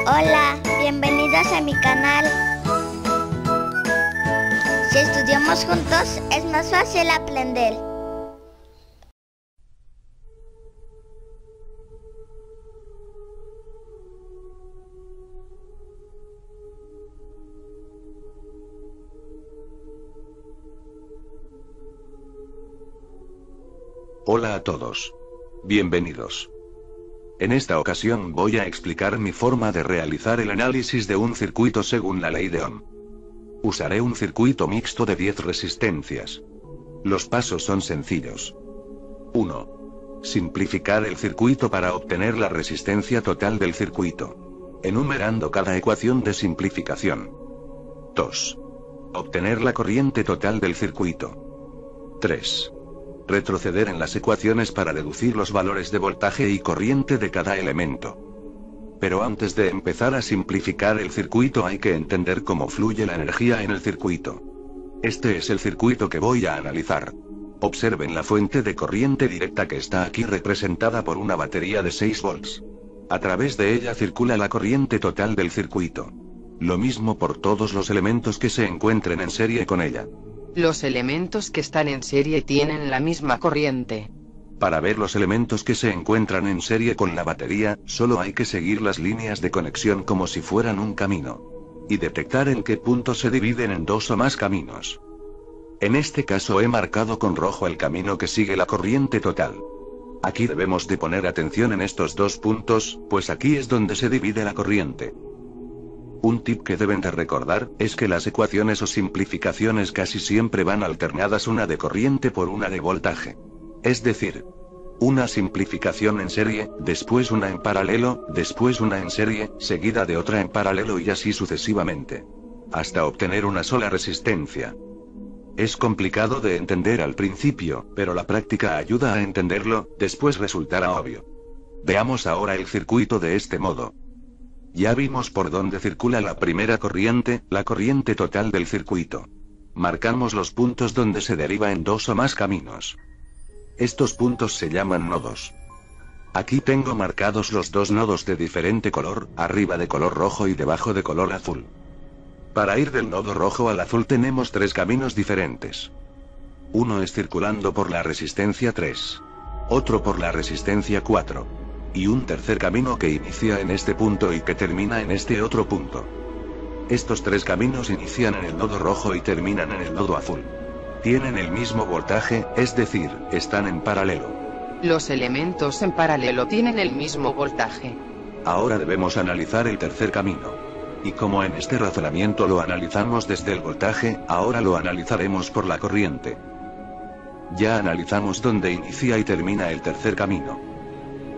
Hola, bienvenidos a mi canal. Si estudiamos juntos, es más fácil aprender. Hola a todos. Bienvenidos. En esta ocasión voy a explicar mi forma de realizar el análisis de un circuito según la ley de Ohm. Usaré un circuito mixto de 10 resistencias. Los pasos son sencillos. 1. Simplificar el circuito para obtener la resistencia total del circuito, enumerando cada ecuación de simplificación. 2. Obtener la corriente total del circuito. 3. Retroceder en las ecuaciones para deducir los valores de voltaje y corriente de cada elemento. Pero antes de empezar a simplificar el circuito hay que entender cómo fluye la energía en el circuito. Este es el circuito que voy a analizar. Observen la fuente de corriente directa que está aquí representada por una batería de 6 volts. A través de ella circula la corriente total del circuito. Lo mismo por todos los elementos que se encuentren en serie con ella. Los elementos que están en serie tienen la misma corriente. Para ver los elementos que se encuentran en serie con la batería, solo hay que seguir las líneas de conexión como si fueran un camino. Y detectar en qué punto se dividen en 2 o más caminos. En este caso he marcado con rojo el camino que sigue la corriente total. Aquí debemos de poner atención en estos 2 puntos, pues aquí es donde se divide la corriente. Un tip que deben de recordar, es que las ecuaciones o simplificaciones casi siempre van alternadas una de corriente por una de voltaje. Es decir, una simplificación en serie, después una en paralelo, después una en serie, seguida de otra en paralelo y así sucesivamente. Hasta obtener una sola resistencia. Es complicado de entender al principio, pero la práctica ayuda a entenderlo, después resultará obvio. Veamos ahora el circuito de este modo. Ya vimos por dónde circula la primera corriente, la corriente total del circuito. Marcamos los puntos donde se deriva en 2 o más caminos. Estos puntos se llaman nodos. Aquí tengo marcados los 2 nodos de diferente color, arriba de color rojo y debajo de color azul. Para ir del nodo rojo al azul tenemos 3 caminos diferentes. Uno es circulando por la resistencia 3. Otro por la resistencia 4. Y un tercer camino que inicia en este punto y que termina en este otro punto. Estos 3 caminos inician en el nodo rojo y terminan en el nodo azul. Tienen el mismo voltaje, es decir, están en paralelo. Los elementos en paralelo tienen el mismo voltaje. Ahora debemos analizar el tercer camino. Y como en este razonamiento lo analizamos desde el voltaje, ahora lo analizaremos por la corriente. Ya analizamos dónde inicia y termina el tercer camino.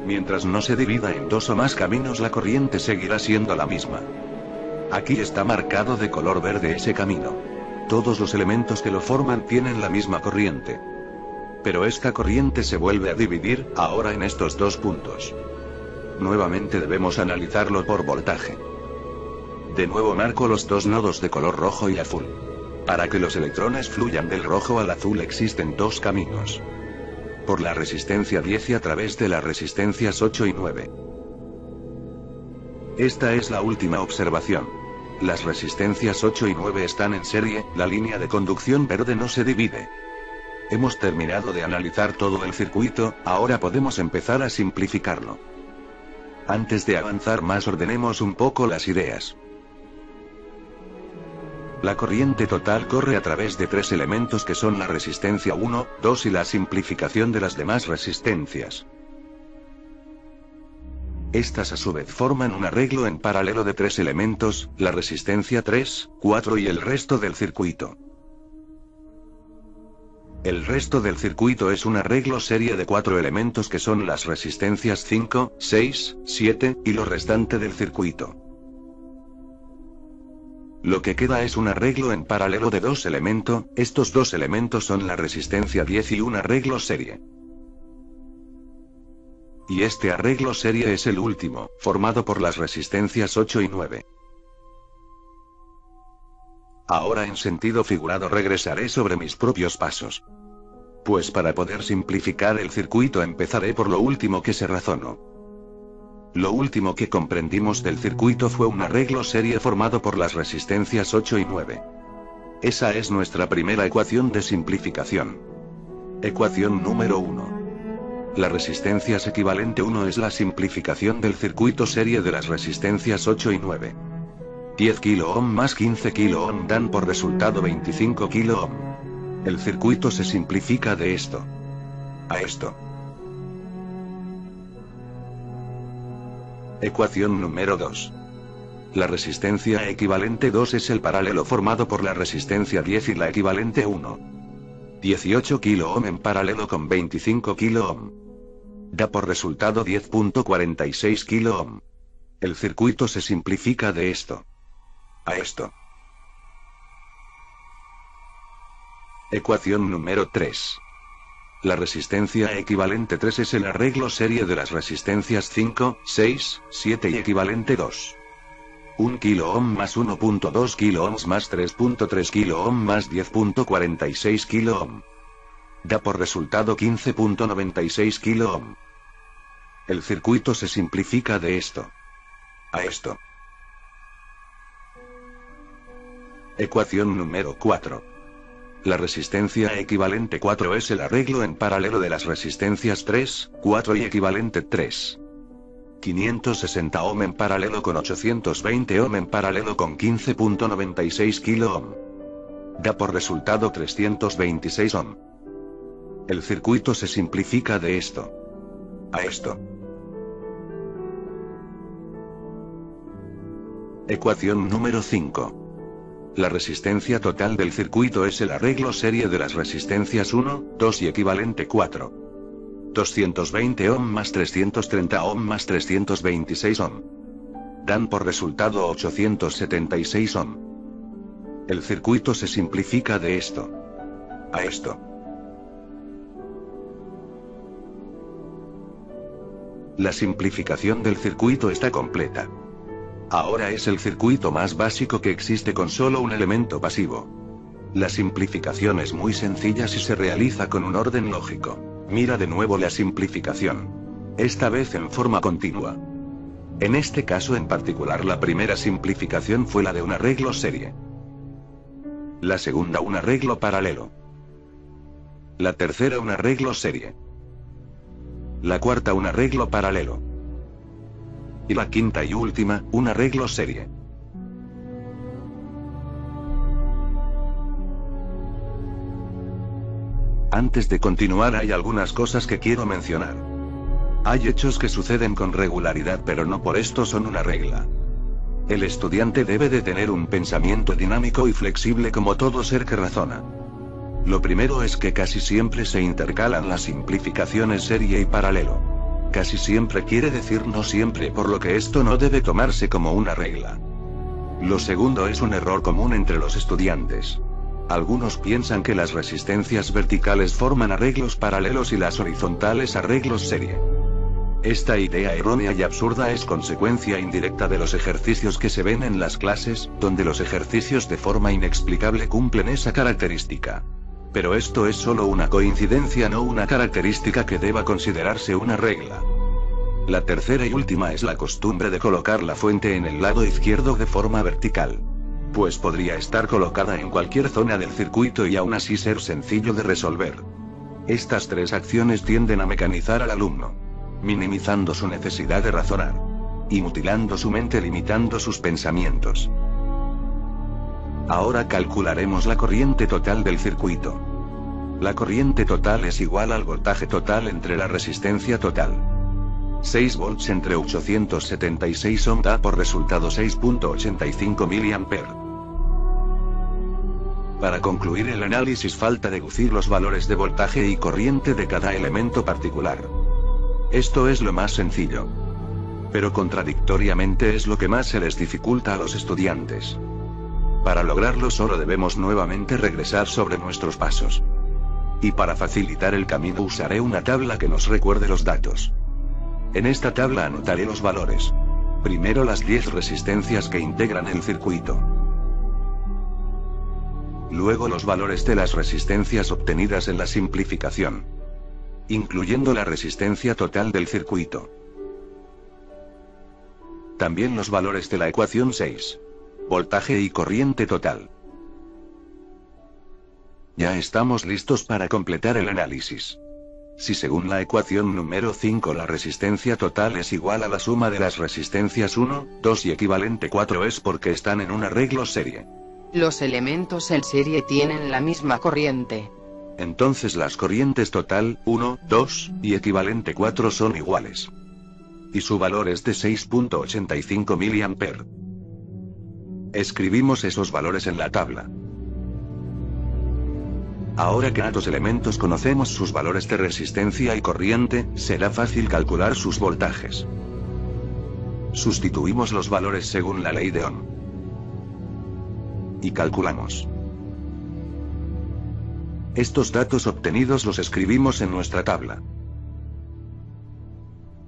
Mientras no se divida en 2 o más caminos la corriente seguirá siendo la misma. Aquí está marcado de color verde ese camino. Todos los elementos que lo forman tienen la misma corriente. Pero esta corriente se vuelve a dividir, ahora en estos 2 puntos. Nuevamente debemos analizarlo por voltaje. De nuevo marco los 2 nodos de color rojo y azul. Para que los electrones fluyan del rojo al azul existen 2 caminos. Por la resistencia 10 y a través de las resistencias 8 y 9. Esta es la última observación. Las resistencias 8 y 9 están en serie, la línea de conducción verde no se divide. Hemos terminado de analizar todo el circuito, ahora podemos empezar a simplificarlo. Antes de avanzar más ordenemos un poco las ideas. La corriente total corre a través de 3 elementos que son la resistencia 1, 2 y la simplificación de las demás resistencias. Estas a su vez forman un arreglo en paralelo de 3 elementos, la resistencia 3, 4 y el resto del circuito. El resto del circuito es un arreglo serie de 4 elementos que son las resistencias 5, 6, 7, y lo restante del circuito. Lo que queda es un arreglo en paralelo de 2 elementos, estos 2 elementos son la resistencia 10 y un arreglo serie. Y este arreglo serie es el último, formado por las resistencias 8 y 9. Ahora en sentido figurado regresaré sobre mis propios pasos. Pues para poder simplificar el circuito empezaré por lo último que se razonó. Lo último que comprendimos del circuito fue un arreglo serie formado por las resistencias 8 y 9. Esa es nuestra primera ecuación de simplificación. Ecuación número 1. La resistencias equivalente 1 es la simplificación del circuito serie de las resistencias 8 y 9. 10 kΩ más 15 kΩ dan por resultado 25 kΩ. El circuito se simplifica de esto a esto. Ecuación número 2. La resistencia equivalente 2 es el paralelo formado por la resistencia 10 y la equivalente 1. 18 kΩ en paralelo con 25 kΩ. Da por resultado 10.46 kΩ. El circuito se simplifica de esto a esto. Ecuación número 3. La resistencia equivalente 3 es el arreglo serie de las resistencias 5, 6, 7 y equivalente 2. 1 kΩ más 1.2 kΩ más 3.3 kΩ más 10.46 kΩ. Da por resultado 15.96 kΩ. El circuito se simplifica de esto a esto. Ecuación número 4. La resistencia equivalente 4 es el arreglo en paralelo de las resistencias 3, 4 y equivalente 3. 560 ohm en paralelo con 820 ohm en paralelo con 15.96 kΩ. Da por resultado 326 ohm. El circuito se simplifica de esto a esto. Ecuación número 5. La resistencia total del circuito es el arreglo serie de las resistencias 1, 2 y equivalente 4. 220 ohm más 330 ohm más 326 ohm. Dan por resultado 876 ohm. El circuito se simplifica de esto a esto. La simplificación del circuito está completa. Ahora es el circuito más básico que existe con solo un elemento pasivo. La simplificación es muy sencilla si se realiza con un orden lógico. Mira de nuevo la simplificación. Esta vez en forma continua. En este caso en particular la primera simplificación fue la de un arreglo serie. La segunda un arreglo paralelo. La tercera un arreglo serie. La cuarta un arreglo paralelo. Y la quinta y última, un arreglo serie. Antes de continuar hay algunas cosas que quiero mencionar. Hay hechos que suceden con regularidad pero no por esto son una regla. El estudiante debe de tener un pensamiento dinámico y flexible como todo ser que razona. Lo primero es que casi siempre se intercalan las simplificaciones serie y paralelo. Casi siempre quiere decir no siempre, por lo que esto no debe tomarse como una regla. Lo segundo es un error común entre los estudiantes. Algunos piensan que las resistencias verticales forman arreglos paralelos y las horizontales arreglos serie. Esta idea errónea y absurda es consecuencia indirecta de los ejercicios que se ven en las clases, donde los ejercicios de forma inexplicable cumplen esa característica. Pero esto es solo una coincidencia, no una característica que deba considerarse una regla. La tercera y última es la costumbre de colocar la fuente en el lado izquierdo de forma vertical. Pues podría estar colocada en cualquier zona del circuito y aún así ser sencillo de resolver. Estas tres acciones tienden a mecanizar al alumno, minimizando su necesidad de razonar, y mutilando su mente, limitando sus pensamientos. Ahora calcularemos la corriente total del circuito. La corriente total es igual al voltaje total entre la resistencia total. 6 volts entre 876 ohm da por resultado 6.85 mA. Para concluir el análisis falta deducir los valores de voltaje y corriente de cada elemento particular. Esto es lo más sencillo. Pero contradictoriamente es lo que más se les dificulta a los estudiantes. Para lograrlo solo debemos nuevamente regresar sobre nuestros pasos. Y para facilitar el camino usaré una tabla que nos recuerde los datos. En esta tabla anotaré los valores. Primero las 10 resistencias que integran el circuito. Luego los valores de las resistencias obtenidas en la simplificación, incluyendo la resistencia total del circuito. También los valores de la ecuación 6. Voltaje y corriente total. Ya estamos listos para completar el análisis. Si según la ecuación número 5 la resistencia total es igual a la suma de las resistencias 1, 2 y equivalente 4 es porque están en un arreglo serie. Los elementos en serie tienen la misma corriente. Entonces las corrientes total, 1, 2, y equivalente 4 son iguales. Y su valor es de 6.85 mA. Escribimos esos valores en la tabla. Ahora que ambos elementos conocemos sus valores de resistencia y corriente, será fácil calcular sus voltajes. Sustituimos los valores según la ley de Ohm. Y calculamos. Estos datos obtenidos los escribimos en nuestra tabla.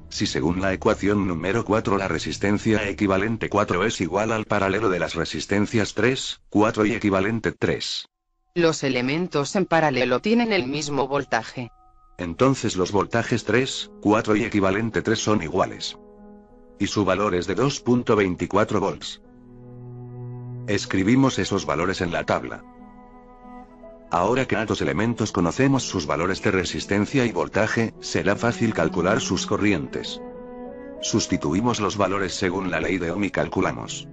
Si según la ecuación número 4 la resistencia equivalente 4 es igual al paralelo de las resistencias 3, 4 y equivalente 3. Los elementos en paralelo tienen el mismo voltaje. Entonces los voltajes 3, 4 y equivalente 3 son iguales. Y su valor es de 2.24 volts. Escribimos esos valores en la tabla. Ahora que ambos elementos conocemos sus valores de resistencia y voltaje, será fácil calcular sus corrientes. Sustituimos los valores según la ley de Ohm y calculamos.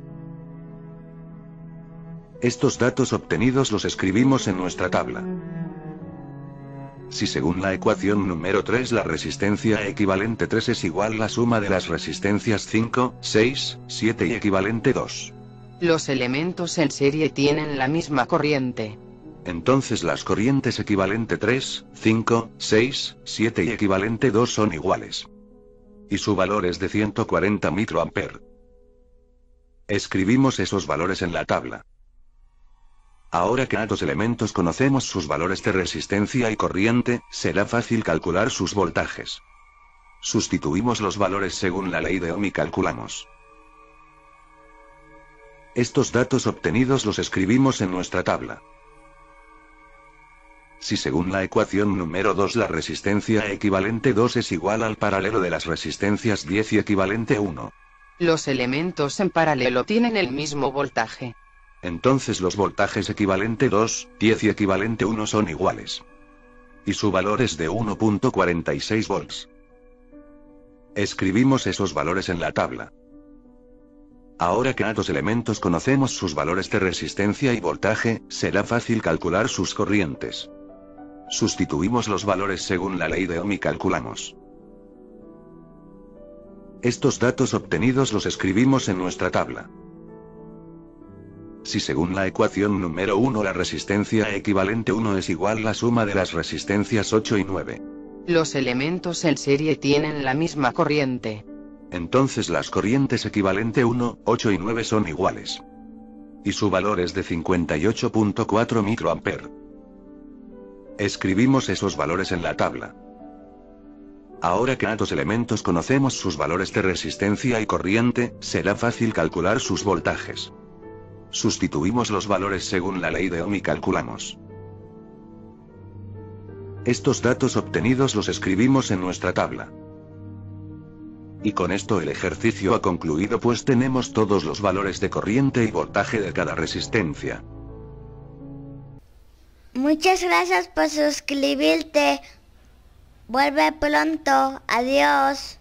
Estos datos obtenidos los escribimos en nuestra tabla. Si según la ecuación número 3 la resistencia equivalente 3 es igual a la suma de las resistencias 5, 6, 7 y equivalente 2. Los elementos en serie tienen la misma corriente. Entonces las corrientes equivalente 3, 5, 6, 7 y equivalente 2 son iguales. Y su valor es de 140 microampere. Escribimos esos valores en la tabla. Ahora que ambos elementos conocemos sus valores de resistencia y corriente, será fácil calcular sus voltajes. Sustituimos los valores según la ley de Ohm y calculamos. Estos datos obtenidos los escribimos en nuestra tabla. Si según la ecuación número 2 la resistencia equivalente 2 es igual al paralelo de las resistencias 10 y equivalente 1. Los elementos en paralelo tienen el mismo voltaje. Entonces los voltajes equivalente 2, 10 y equivalente 1 son iguales. Y su valor es de 1.46 volts. Escribimos esos valores en la tabla. Ahora que ambos elementos conocemos sus valores de resistencia y voltaje, será fácil calcular sus corrientes. Sustituimos los valores según la ley de Ohm y calculamos. Estos datos obtenidos los escribimos en nuestra tabla. Si según la ecuación número 1 la resistencia equivalente 1 es igual a la suma de las resistencias 8 y 9. Los elementos en serie tienen la misma corriente. Entonces las corrientes equivalente 1, 8 y 9 son iguales. Y su valor es de 58.4 microampere. Escribimos esos valores en la tabla. Ahora que ambos elementos conocemos sus valores de resistencia y corriente, será fácil calcular sus voltajes. Sustituimos los valores según la ley de Ohm y calculamos. Estos datos obtenidos los escribimos en nuestra tabla. Y con esto el ejercicio ha concluido, pues tenemos todos los valores de corriente y voltaje de cada resistencia. Muchas gracias por suscribirte. Vuelve pronto. Adiós.